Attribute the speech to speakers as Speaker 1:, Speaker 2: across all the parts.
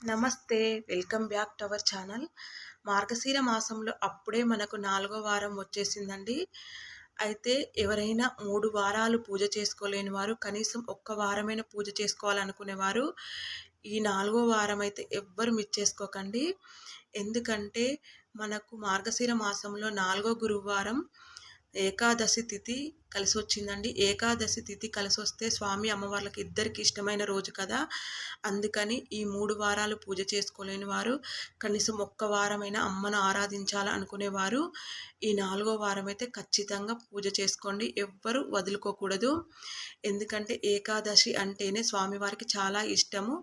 Speaker 1: నమస్తే. Welcome back to our channel. Margashira మాసంలో అప్పుడే మనకు 4వ వారం వచ్చేసిందండి. అయితే ఎవరైనా 3 వారాలు పూజ చేసుకోలేని వారు, కనీసం ఒక్క వారమైనా పూజ చేసుకోవాలనుకునేవారు, ఈ 4వ వారం అయితే ఎవ్వరు మిస్ చేసుకోకండి. ఎందుకంటే మనకు మార్గశిర మాసంలో 4వ గురువారం ఏకాదశి తిథి కలిసొచ్చిందండి. ఏకాదశి తిథి కలిసొస్తే స్వామి అమ్మవార్లకి ఇద్దరికి ఇష్టమైన రోజు కదా! అందుకని ఈ 3 వారాలు పూజ చేసుకోలేని వారు, కనీసం ఒక్క వారమైనా అమ్మను ఆరాధించాలనుకునేవారు ఈ 4వ వారం అయితే ఖచ్చితంగా పూజ చేసుకోండి. ఎవ్వరు వదులుకోకూడదు. ఎందుకంటే ఏకాదశి అంటేనే స్వామివారికి చాలా ఇష్టము.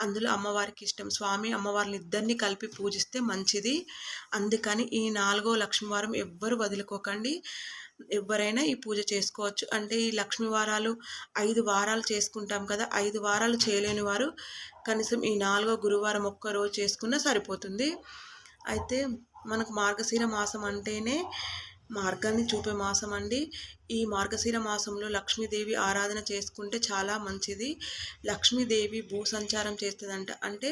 Speaker 1: అందులో అమ్మవారికి ఇష్టం. స్వామి అమ్మవార్లని ఇద్దరిని కలిపి పూజిస్తే మంచిది. అందుకని ఈ 4వ లక్ష్మీవారం ఎవ్వరు వదులుకోకండి. ఎవ్వరైనా ఈ పూజ చేసుకోవచ్చు. అంటే ఈ లక్ష్మీ వారాలు 5 వారాలు చేసుకుంటాం కదా! 5 వారాలు చేయలేని వారు కనీసం ఈ 4వ గురువారం ఒక్కరోజు చేసుకున్నా సరిపోతుంది. అయితే మనకు మార్గశిర మాసం అంటేనే మార్గాన్ని చూపే మాసం అండి. ఈ మార్గశిర మాసంలో లక్ష్మీదేవి ఆరాధన చేసుకుంటే చాలా మంచిది. లక్ష్మీదేవి భూ సంచారం చేస్తుందంట. అంటే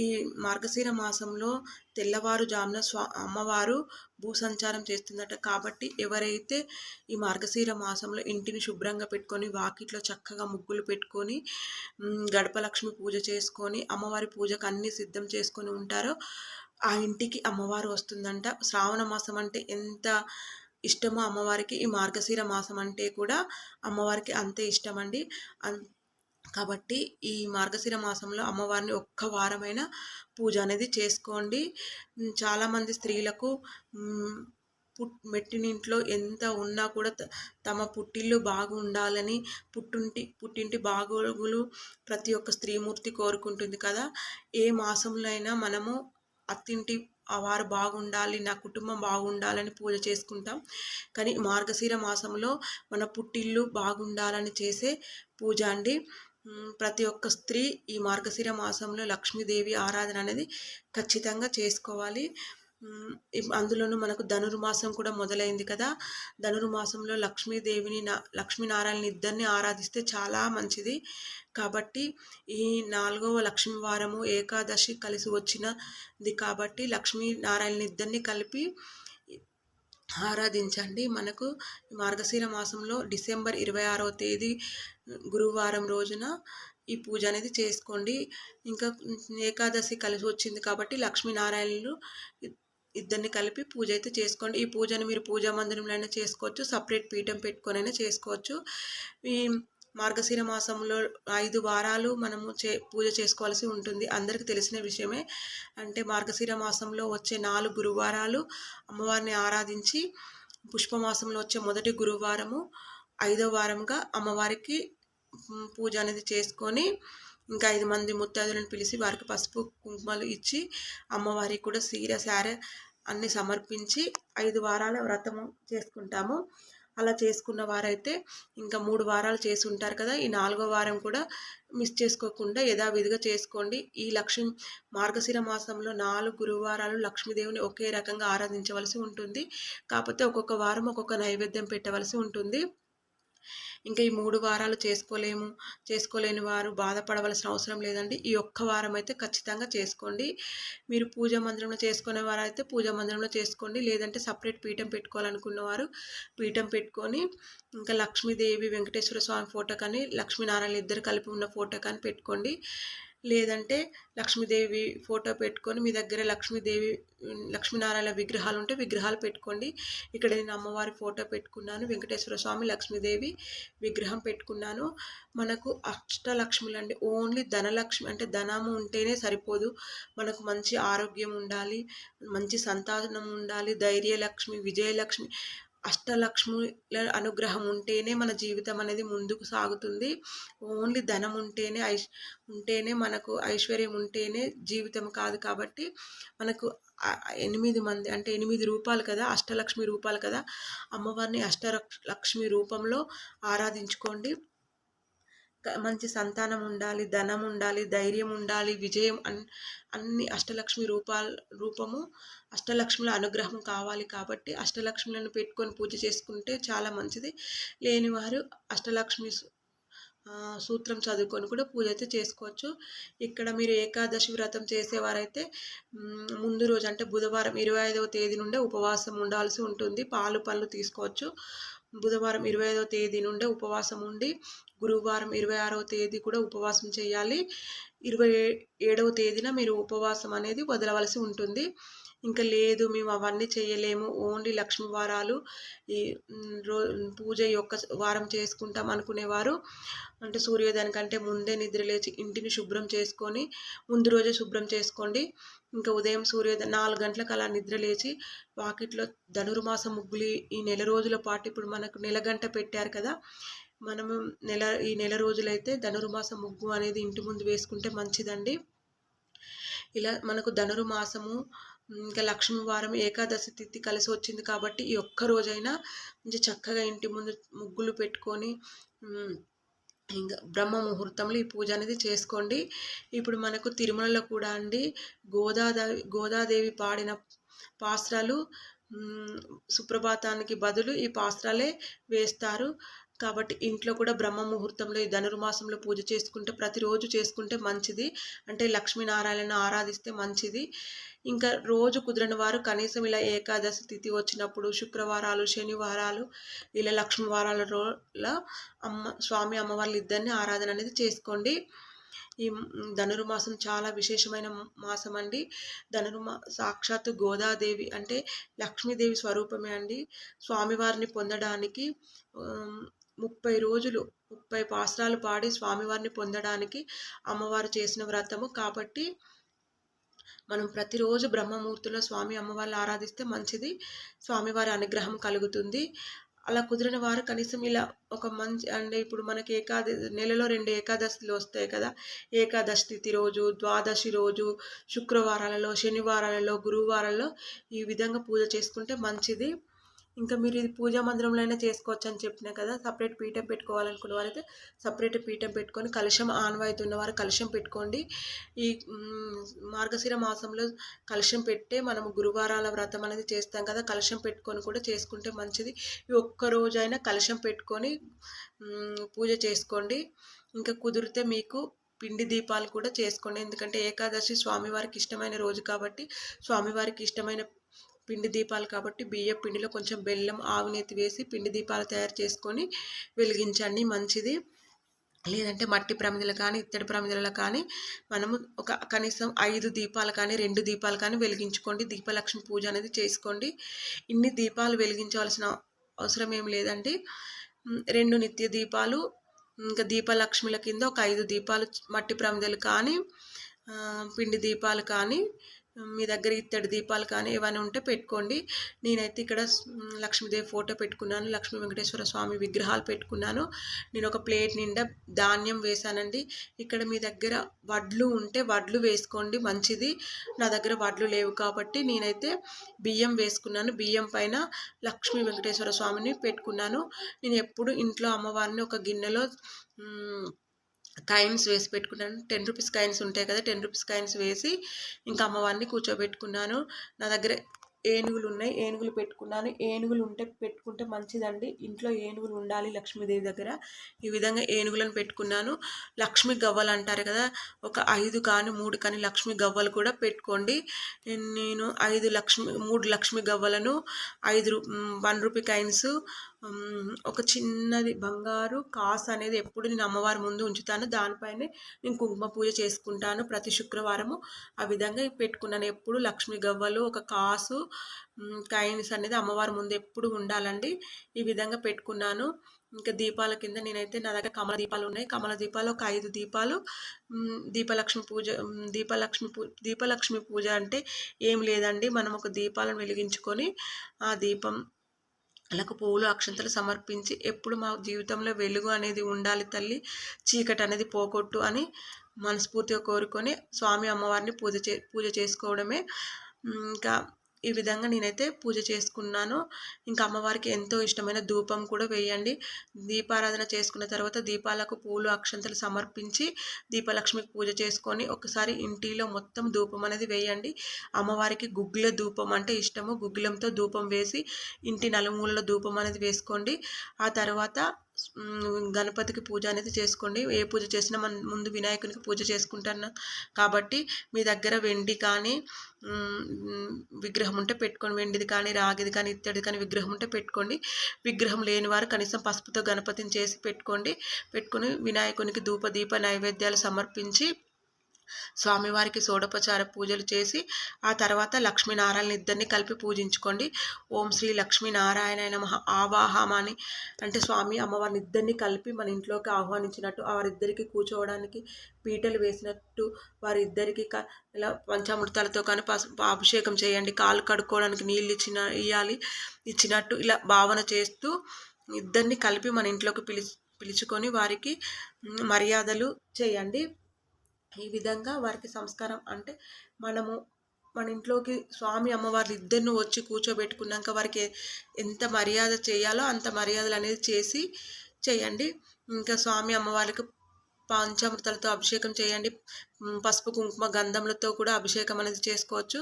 Speaker 1: ఈ మార్గశిర మాసంలో తెల్లవారుజామున అమ్మవారు భూసంచారం చేస్తుందట. కాబట్టి ఎవరైతే ఈ మార్గశిర మాసంలో ఇంటిని శుభ్రంగా పెట్టుకొని, వాకిట్లో చక్కగా ముగ్గులు పెట్టుకొని, గడప లక్ష్మి పూజ చేసుకొని, అమ్మవారి పూజకు అన్నీ సిద్ధం చేసుకొని ఉంటారో ఆ ఇంటికి అమ్మవారు వస్తుందంట. శ్రావణ మాసం అంటే ఎంత ఇష్టమో అమ్మవారికి, ఈ మార్గశిర మాసం అంటే కూడా అమ్మవారికి అంతే ఇష్టమండి. కాబట్టి ఈ మార్గశిర మాసంలో అమ్మవారిని ఒక్క వారమైనా పూజ అనేది చేసుకోండి. చాలామంది స్త్రీలకు మెట్టినింట్లో ఎంత ఉన్నా కూడా తమ పుట్టిల్లు బాగుండాలని, పుట్టింటి బాగోగులు ప్రతి ఒక్క స్త్రీమూర్తి కోరుకుంటుంది కదా! ఏ మాసంలో అయినా మనము అత్తింటి వారు బాగుండాలి, నా కుటుంబం బాగుండాలని పూజ చేసుకుంటాం. కానీ మార్గశిర మాసంలో మన పుట్టిల్లు బాగుండాలని చేసే పూజ అండి. ప్రతి ఒక్క స్త్రీ ఈ మార్గశిర మాసంలో లక్ష్మీదేవి ఆరాధన అనేది ఖచ్చితంగా చేసుకోవాలి. అందులోనూ మనకు ధనుర్మాసం కూడా మొదలైంది కదా! ధనుర్మాసంలో లక్ష్మీదేవిని లక్ష్మీనారాయణని ఇద్దరిని ఆరాధిస్తే చాలా మంచిది. కాబట్టి ఈ 4వ లక్ష్మీ వారము ఏకాదశి కలిసి వచ్చినది కాబట్టి లక్ష్మీనారాయణని ఇద్దరిని కలిపి ఆరాధించండి. మనకు మార్గశిర మాసంలో డిసెంబర్ 26వ తేదీ గురువారం రోజున ఈ పూజ అనేది చేసుకోండి. ఇంకా ఏకాదశి కలిసి వచ్చింది కాబట్టి లక్ష్మీనారాయణులు ఇద్దరిని కలిపి పూజ అయితే చేసుకోండి. ఈ పూజను మీరు పూజా మందిరంలో అయినా చేసుకోవచ్చు, సపరేట్ పీఠం పెట్టుకొనైనా చేసుకోవచ్చు. ఈ మార్గశిర మాసంలో 5 వారాలు మనము పూజ చేసుకోవాల్సి ఉంటుంది. అందరికీ తెలిసిన విషయమే. అంటే మార్గశిర మాసంలో వచ్చే 4 గురువారాలు అమ్మవారిని ఆరాధించి, పుష్పమాసంలో వచ్చే మొదటి గురువారము 5వ వారంగా అమ్మవారికి పూజ అనేది చేసుకొని, ఇంకా 5 మంది ముత్తైదులను పిలిచి వారికి పసుపు కుంకుమలు ఇచ్చి, అమ్మవారికి కూడా చీర సారె అన్నీ సమర్పించి 5 వారాల వ్రతము చేసుకుంటాము. అలా చేసుకున్న వారైతే ఇంకా 3 వారాలు చేసి ఉంటారు కదా! ఈ 4వ వారం కూడా మిస్ చేసుకోకుండా యథావిధిగా చేసుకోండి. ఈ మార్గశిర మాసంలో 4 గురువారాలు లక్ష్మీదేవిని ఒకే రకంగా ఆరాధించవలసి ఉంటుంది. కాకపోతే ఒక్కొక్క వారం ఒక్కొక్క నైవేద్యం పెట్టవలసి ఉంటుంది. ఇంకా ఈ 3 వారాలు చేసుకోలేని వారు బాధపడవలసిన అవసరం లేదండి. ఈ ఒక్క వారం అయితే ఖచ్చితంగా చేసుకోండి. మీరు పూజా మందిరంలో చేసుకునే వారైతే పూజా మందిరంలో చేసుకోండి. లేదంటే సపరేట్ పీఠం పెట్టుకోవాలనుకున్నవారు పీఠం పెట్టుకొని, ఇంకా లక్ష్మీదేవి వెంకటేశ్వర స్వామి ఫోటో కానీ, లక్ష్మీనారాయణ ఇద్దరు కలిపి ఉన్న ఫోటో కానీ పెట్టుకోండి. లేదంటే లక్ష్మీదేవి ఫోటో పెట్టుకొని, మీ దగ్గర లక్ష్మీనారాయణ విగ్రహాలు ఉంటే విగ్రహాలు పెట్టుకోండి. ఇక్కడ నేను అమ్మవారి ఫోటో పెట్టుకున్నాను, వెంకటేశ్వర స్వామి, లక్ష్మీదేవి విగ్రహం పెట్టుకున్నాను. మనకు అష్టలక్ష్ములండి. ఓన్లీ ధనలక్ష్మి అంటే ధనము ఉంటేనే సరిపోదు. మనకు మంచి ఆరోగ్యం ఉండాలి, మంచి సంతానం ఉండాలి, ధైర్యలక్ష్మి, విజయలక్ష్మి, అష్టలక్ష్ముల అనుగ్రహం ఉంటేనే మన జీవితం అనేది ముందుకు సాగుతుంది. ఓన్లీ ధనం ఉంటేనే మనకు ఐశ్వర్యం ఉంటేనే జీవితం కాదు. కాబట్టి మనకు 8 మంది అంటే 8 రూపాలు కదా, అష్టలక్ష్మి రూపాలు కదా, అమ్మవారిని అష్టలక్ష్మి రూపంలో ఆరాధించుకోండి. మంచి సంతానం ఉండాలి, ధనం ఉండాలి, ధైర్యం ఉండాలి, విజయం అన్ని అష్టలక్ష్మి రూపము అష్టలక్ష్ముల అనుగ్రహం కావాలి. కాబట్టి అష్టలక్ష్ములను పెట్టుకొని పూజ చేసుకుంటే చాలా మంచిది. లేనివారు అష్టలక్ష్మి సూత్రం చదువుకొని కూడా పూజ అయితే చేసుకోవచ్చు. ఇక్కడ మీరు ఏకాదశి వ్రతం చేసేవారైతే ముందు రోజు అంటే బుధవారం 25వ తేదీ నుండే ఉపవాసం ఉండాల్సి ఉంటుంది. పాలు పళ్ళు తీసుకోవచ్చు. బుధవారం 25వ తేదీ నుండే ఉపవాసం ఉండి గురువారం 26వ తేదీ కూడా ఉపవాసం చేయాలి. 27వ తేదీన మీరు ఉపవాసం అనేది వదలవలసి ఉంటుంది. ఇంకా లేదు మేము అవన్నీ చేయలేము, ఓన్లీ లక్ష్మీ వారాలు ఈ పూజ యొక్క వారం చేసుకుంటాం అనుకునేవారు అంటే సూర్యోదయానికంటే ముందే నిద్రలేచి ఇంటిని శుభ్రం చేసుకొని ముందు రోజే శుభ్రం చేసుకోండి. ఇంకా ఉదయం సూర్యోదయం 4 గంటలకు అలా నిద్రలేచి వాకిట్లో ధనుర్మాసం ముగ్గులు ఈ నెల రోజుల పాటు ఇప్పుడు మనకు నెలగంట పెట్టారు కదా, మనము ఈ నెల రోజులైతే ధనుర్మాసం ముగ్గు అనేది ఇంటి ముందు వేసుకుంటే మంచిదండి. ఇలా మనకు ధనుర్మాసము ఇంకా లక్ష్మీ వారం ఏకాదశి తిథి కలిసి వచ్చింది కాబట్టి ఈ ఒక్క రోజైనా మంచి చక్కగా ఇంటి ముందు ముగ్గులు పెట్టుకొని ఇంకా బ్రహ్మ ముహూర్తంలో ఈ పూజ అనేది చేసుకోండి. ఇప్పుడు మనకు తిరుమలలో కూడా అండి గోదాదేవి పాడిన పాస్రాలు సుప్రభాతానికి బదులు ఈ పాస్రాలే వేస్తారు. కాబట్టి ఇంట్లో కూడా బ్రహ్మ ముహూర్తంలో ఈ ధనుర్మాసంలో పూజ చేసుకుంటే ప్రతిరోజు చేసుకుంటే మంచిది. అంటే లక్ష్మీనారాయణను ఆరాధిస్తే మంచిది. ఇంకా రోజు కుదిరిన వారు కనీసం ఇలా ఏకాదశి తిథి వచ్చినప్పుడు శుక్రవారాలు, శనివారాలు ఇలా లక్ష్మీ వారాలలో స్వామి అమ్మవార్లు ఇద్దరిని ఆరాధన అనేది చేసుకోండి. ఈ ధనుర్మాసం చాలా విశేషమైన మాసం అండి. సాక్షాత్తు గోదాదేవి అంటే లక్ష్మీదేవి స్వరూపమే అండి. స్వామివారిని పొందడానికి 30 రోజులు 30 పాస్రాలు పాడి స్వామివారిని పొందడానికి అమ్మవారు చేసిన వ్రతము కాబట్టి మనం ప్రతిరోజు బ్రహ్మముహూర్తంలో స్వామి అమ్మవారిని ఆరాధిస్తే మంచిది, స్వామివారి అనుగ్రహం కలుగుతుంది. అలా కుదిరిన వారు కనీసం ఇలా ఒక మంచి అంటే ఇప్పుడు మనకి నెలలో 2 ఏకాదశులు వస్తాయి కదా, ఏకాదశి తిథి రోజు, ద్వాదశి రోజు, శుక్రవారాలలో, శనివారాలలో, గురువారాలలో ఈ విధంగా పూజ చేసుకుంటే మంచిది. ఇంకా మీరు ఇది పూజా మందిరంలో అయినా చేసుకోవచ్చు అని చెప్పినా కదా. సపరేట్ పీఠం పెట్టుకోవాలనుకున్న వారైతే సపరేట్ పీఠం పెట్టుకొని కలశం ఆనవాయితీ ఉన్నవారు కలశం పెట్టుకోండి. ఈ మార్గశిర మాసంలో కలశం పెట్టే మనము గురువారాల వ్రతం అనేది చేస్తాం కదా, కలశం పెట్టుకొని కూడా చేసుకుంటే మంచిది. ఈ ఒక్కరోజైనా కలశం పెట్టుకొని పూజ చేసుకోండి. ఇంకా కుదిరితే మీకు పిండి దీపాలు కూడా చేసుకోండి. ఎందుకంటే ఏకాదశి స్వామివారికి ఇష్టమైన రోజు కాబట్టి స్వామివారికి ఇష్టమైన పిండి దీపాలు కాబట్టి బియ్య పిండిలో కొంచెం బెల్లం, ఆవునేతి వేసి పిండి దీపాలు తయారు చేసుకొని వెలిగించండి మంచిది. లేదంటే మట్టి ప్రమిదలు కానీ ఇత్తడి ప్రమిదలు కానీ మనము ఒక కనీసం 5 దీపాలు కానీ 2 దీపాలు కానీ వెలిగించుకోండి. దీపలక్ష్మి పూజ అనేది చేసుకోండి. ఇన్ని దీపాలు వెలిగించవలసిన అవసరం ఏం లేదండి. 2 నిత్య దీపాలు ఇంకా దీపలక్ష్మిల కింద ఒక 5 దీపాలు మట్టి ప్రమిదలు కానీ పిండి దీపాలు కానీ మీ దగ్గర ఇత్తడి దీపాలు కానీ ఏమైనా ఉంటే పెట్టుకోండి. నేనైతే ఇక్కడ లక్ష్మీదేవి ఫోటో పెట్టుకున్నాను, లక్ష్మీ వెంకటేశ్వర స్వామి విగ్రహాలు పెట్టుకున్నాను. నేను ఒక ప్లేట్ నిండా ధాన్యం వేశానండి. ఇక్కడ మీ దగ్గర వడ్లు ఉంటే వడ్లు వేసుకోండి మంచిది. నా దగ్గర వడ్లు లేవు కాబట్టి నేనైతే బియ్యం వేసుకున్నాను. బియ్యం పైన లక్ష్మీ వెంకటేశ్వర స్వామిని పెట్టుకున్నాను. నేను ఎప్పుడు ఇంట్లో అమ్మవారిని ఒక గిన్నెలో కాయిన్స్ వేసి పెట్టుకున్నాను. 10 రూపీస్ కాయిన్స్ ఉంటాయి కదా, 10 రూపీస్ కాయిన్స్ వేసి ఇంకా అమ్మవారిని కూర్చోబెట్టుకున్నాను. నా దగ్గర ఏనుగులు ఉన్నాయి, ఏనుగులు పెట్టుకున్నాను. ఏనుగులు పెట్టుకుంటే మంచిదండి. ఇంట్లో ఏనుగులు ఉండాలి లక్ష్మీదేవి దగ్గర. ఈ విధంగా ఏనుగులను పెట్టుకున్నాను. లక్ష్మీ గవ్వలు అంటారు కదా, ఒక 5 కానీ 3 కానీ లక్ష్మీ గవ్వలు కూడా పెట్టుకోండి. నేను 3 లక్ష్మీ గవ్వలను 1 రూపీ కాయిన్స్, ఒక చిన్నది బంగారు కాసు అనేది ఎప్పుడు నేను అమ్మవారి ముందు ఉంచుతాను. దానిపైనే నేను కుంకుమ పూజ చేసుకుంటాను ప్రతి శుక్రవారము. ఆ విధంగా పెట్టుకున్నాను. ఎప్పుడు లక్ష్మీ గవ్వలు, ఒక కాసు, కాయిన్స్ అనేది అమ్మవారి ముందు ఎప్పుడు ఉండాలండి. ఈ విధంగా పెట్టుకున్నాను. ఇంకా దీపాల కింద నేనైతే నా దగ్గర కమల దీపాలు ఉన్నాయి. కమల దీపాలు ఒక 5 దీపాలు. దీపలక్ష్మి పూజ అంటే ఏం లేదండి, మనం ఒక దీపాలను వెలిగించుకొని ఆ దీపం అలాగ పువ్వులు అక్షంతలు సమర్పించి ఎప్పుడు మా జీవితంలో వెలుగు అనేది ఉండాలి తల్లి, చీకటి అనేది పోగొట్టు అని మనస్ఫూర్తిగా కోరుకొని స్వామి అమ్మవారిని పూజ చేసుకోవడమే. ఇంకా ఈ విధంగా నేనైతే పూజ చేసుకున్నాను. ఇంకా అమ్మవారికి ఎంతో ఇష్టమైన ధూపం కూడా వేయండి. దీపారాధన చేసుకున్న తర్వాత దీపాలకు పూలు అక్షంతలు సమర్పించి దీపలక్ష్మికి పూజ చేసుకొని ఒకసారి ఇంటిలో మొత్తం ధూపం అనేది వేయండి. అమ్మవారికి గుగ్గిల ధూపం అంటే ఇష్టము. గుగ్గిలంతో ధూపం వేసి ఇంటి నలుమూలలో ధూపం అనేది వేసుకోండి. ఆ తర్వాత గణపతికి పూజ అనేది చేసుకోండి. ఏ పూజ చేసినా మనం ముందు వినాయకునికి పూజ చేసుకుంటాను కాబట్టి మీ దగ్గర వెండి కానీ విగ్రహం ఉంటే పెట్టుకోండి. వెండిది కానీ, రాగిది కానీ, ఇత్తడిది కానీ విగ్రహం ఉంటే పెట్టుకోండి. విగ్రహం లేని వారు కనీసం పసుపుతో గణపతిని చేసి పెట్టుకొని వినాయకునికి ధూప దీప నైవేద్యాలు సమర్పించి స్వామివారికి షోడోపచార పూజలు చేసి ఆ తర్వాత లక్ష్మీనారాయణ ఇద్దరిని కలిపి పూజించుకోండి. ఓం శ్రీ లక్ష్మీనారాయణ నమః ఆవాహమని అంటే స్వామి అమ్మవారిని ఇద్దరిని కలిపి మన ఇంట్లోకి ఆహ్వానించినట్టు, వారిద్దరికి కూర్చోవడానికి పీటలు వేసినట్టు, వారిద్దరికి ఇలా పంచామృతాలతో కానీ అభిషేకం చేయండి. కాళ్ళు కడుక్కోవడానికి నీళ్ళు ఇచ్చినట్టు ఇలా భావన చేస్తూ ఇద్దరిని కలిపి మన ఇంట్లోకి పిలుచుకొని వారికి మర్యాదలు చేయండి. ఈ విధంగా వారికి సంస్కారం అంటే మనము మన ఇంట్లోకి స్వామి అమ్మవార్లు ఇద్దరిని వచ్చి కూర్చోబెట్టుకున్నాక వారికి ఎంత మర్యాద చేయాలో అంత మర్యాదలు అనేది చేయండి. ఇంకా స్వామి అమ్మవారికి పంచామృతాలతో అభిషేకం చేయండి. పసుపు కుంకుమ గంధములతో కూడా అభిషేకం అనేది చేసుకోవచ్చు.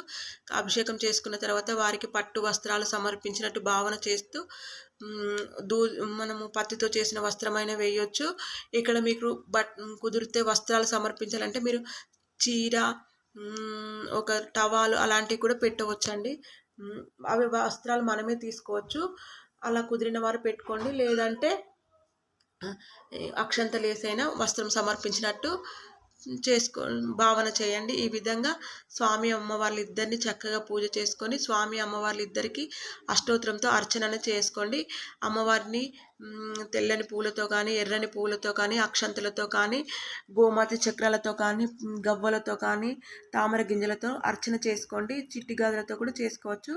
Speaker 1: అభిషేకం చేసుకున్న తర్వాత వారికి పట్టు వస్త్రాలు సమర్పించినట్టు భావన చేస్తూ మనము పత్తితో చేసిన వస్త్రమైన వేయొచ్చు. ఇక్కడ మీకు కుదిరితే వస్త్రాలు సమర్పించాలంటే మీరు చీర, ఒక టవాలు అలాంటివి కూడా పెట్టవచ్చండి. అవి వస్త్రాలు మనమే తీసుకోవచ్చు. అలా కుదిరిన వారు పెట్టుకోండి. లేదంటే అక్షంతలు వేసైనా వస్త్రం సమర్పించినట్టు భావన చేయండి. ఈ విధంగా స్వామి అమ్మవార్లు ఇద్దరిని చక్కగా పూజ చేసుకొని స్వామి అమ్మవార్లు ఇద్దరికి అష్టోత్తరంతో అర్చన చేసుకోండి. అమ్మవారిని తెల్లని పూలతో కానీ, ఎర్రని పూలతో కానీ, అక్షంతలతో కానీ, గోమాత చక్రాలతో కానీ, గవ్వలతో కానీ, తామర గింజలతో అర్చన చేసుకోండి. చిట్టి గాజులతో కూడా చేసుకోవచ్చు.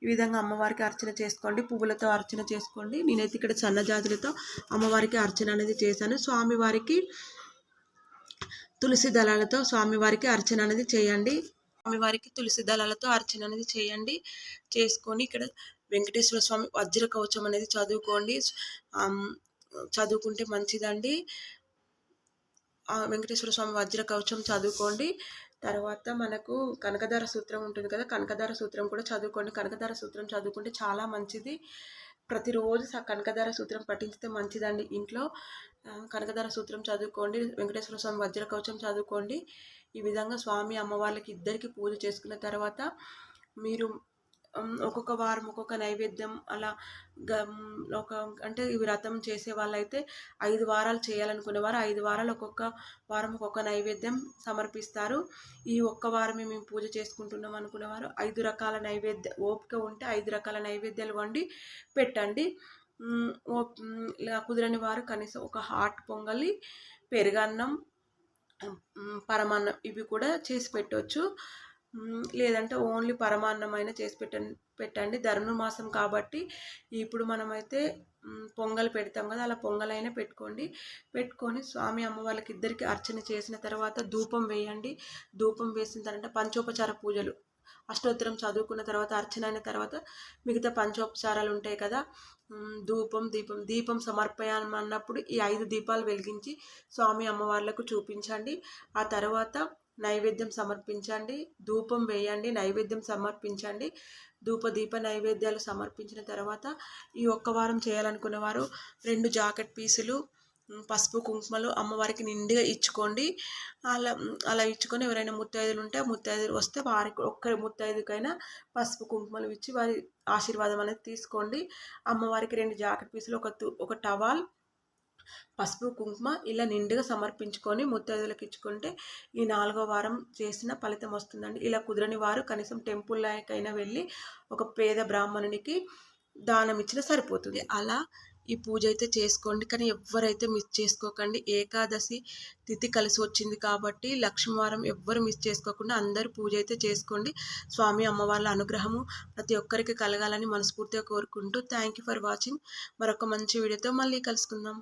Speaker 1: ఈ విధంగా అమ్మవారికి అర్చన చేసుకోండి. పువ్వులతో అర్చన చేసుకోండి. నేనైతే ఇక్కడ సన్నజాజులతో అమ్మవారికి అర్చన అనేది చేశాను. స్వామివారికి తులసి దళాలతో స్వామివారికి అర్చన అనేది చేయండి. స్వామివారికి తులసి దళాలతో అర్చన అనేది చేయండి. చేసుకొని ఇక్కడ వెంకటేశ్వర స్వామి వజ్ర కవచం అనేది చదువుకోండి. చదువుకుంటే మంచిదండి. వెంకటేశ్వర స్వామి వజ్ర కవచం చదువుకోండి. తర్వాత మనకు కనకధార సూత్రం ఉంటుంది కదా, కనకధార సూత్రం కూడా చదువుకోండి. కనకధార సూత్రం చదువుకుంటే చాలా మంచిది. ప్రతిరోజు కనకధార సూత్రం పఠించితే మంచిదండి. ఇంట్లో కనకధార సూత్రం చదువుకోండి. వెంకటేశ్వర స్వామి వజ్ర కవచం చదువుకోండి. ఈ విధంగా స్వామి అమ్మవార్లకి ఇద్దరికి పూజ చేసుకున్న తర్వాత మీరు ఒక్కొక్క వారం ఒక్కొక్క నైవేద్యం అలా అంటే ఈ వ్రతం చేసే వాళ్ళైతే 5 వారాలు చేయాలనుకునేవారు 5 వారాలు ఒక్కొక్క వారం ఒక్కొక్క నైవేద్యం సమర్పిస్తారు. ఈ ఒక్క వారమే మేము పూజ చేసుకుంటున్నాం అనుకునేవారు 5 రకాల ఓపిక ఉంటే 5 రకాల నైవేద్యాలు వండి పెట్టండి. ఇలా కుదరని వారు కనీసం ఒక హాట్ పొంగలి, పెరుగన్నం, పరమాన్నం ఇవి కూడా చేసి పెట్టవచ్చు. లేదంటే ఓన్లీ పరమాన్నమైన చేసి పెట్టండి. ధనుర్మాసం కాబట్టి ఇప్పుడు మనమైతే పొంగల్ పెడతాం కదా, అలా పొంగలైనా పెట్టుకొని స్వామి అమ్మ వాళ్ళకి ఇద్దరికి అర్చన చేసిన తర్వాత ధూపం వేయండి. ధూపం వేసిన తర్వాత పంచోపచార పూజలు అష్టోత్తరం చదువుకున్న తర్వాత అర్చన అయిన తర్వాత మిగతా పంచోపచారాలు ఉంటాయి కదా, దీపం సమర్పయామన్నప్పుడు ఈ 5 దీపాలు వెలిగించి స్వామి అమ్మవార్లకు చూపించండి. ఆ తర్వాత నైవేద్యం సమర్పించండి. ధూపం వేయండి, నైవేద్యం సమర్పించండి. దీప నైవేద్యాలు సమర్పించిన తర్వాత ఈ ఒక్క వారం చేయాలనుకునే వారు 2 జాకెట్ పీసులు, పసుపు కుంకుమలు అమ్మవారికి నిండుగా ఇచ్చుకోండి. అలా ఇచ్చుకొని ఎవరైనా ముత్తైదులు ఉంటే ముత్తైదులు వస్తే వారికి ఒక్క ముత్తైదుకైనా పసుపు కుంకుమలు ఇచ్చి వారి ఆశీర్వాదం అనేది తీసుకోండి. అమ్మవారికి 2 జాకెట్ పీసులు, ఒక టవాల్, పసుపు కుంకుమ ఇలా నిండుగా సమర్పించుకొని ముత్తైదులకు ఇచ్చుకుంటే ఈ 4వ వారం చేసిన ఫలితం వస్తుందండి. ఇలా కుదరని వారు కనీసం టెంపుల్కైనా వెళ్ళి ఒక పేద బ్రాహ్మణునికి దానం ఇచ్చినా సరిపోతుంది. అలా ఈ పూజ అయితే చేసుకోండి. కానీ ఎవరైతే మిస్ చేసుకోకండి. ఏకాదశి తిథి కలిసి వచ్చింది కాబట్టి లక్ష్మీవారం ఎవ్వరు మిస్ చేసుకోకుండా అందరూ పూజ అయితే చేసుకోండి. స్వామి అమ్మవార్ల అనుగ్రహము ప్రతి ఒక్కరికి కలగాలని మనస్ఫూర్తిగా కోరుకుంటూ థ్యాంక్ యూ ఫర్ వాచింగ్. మరొక మంచి వీడియోతో మళ్ళీ కలుసుకుందాం.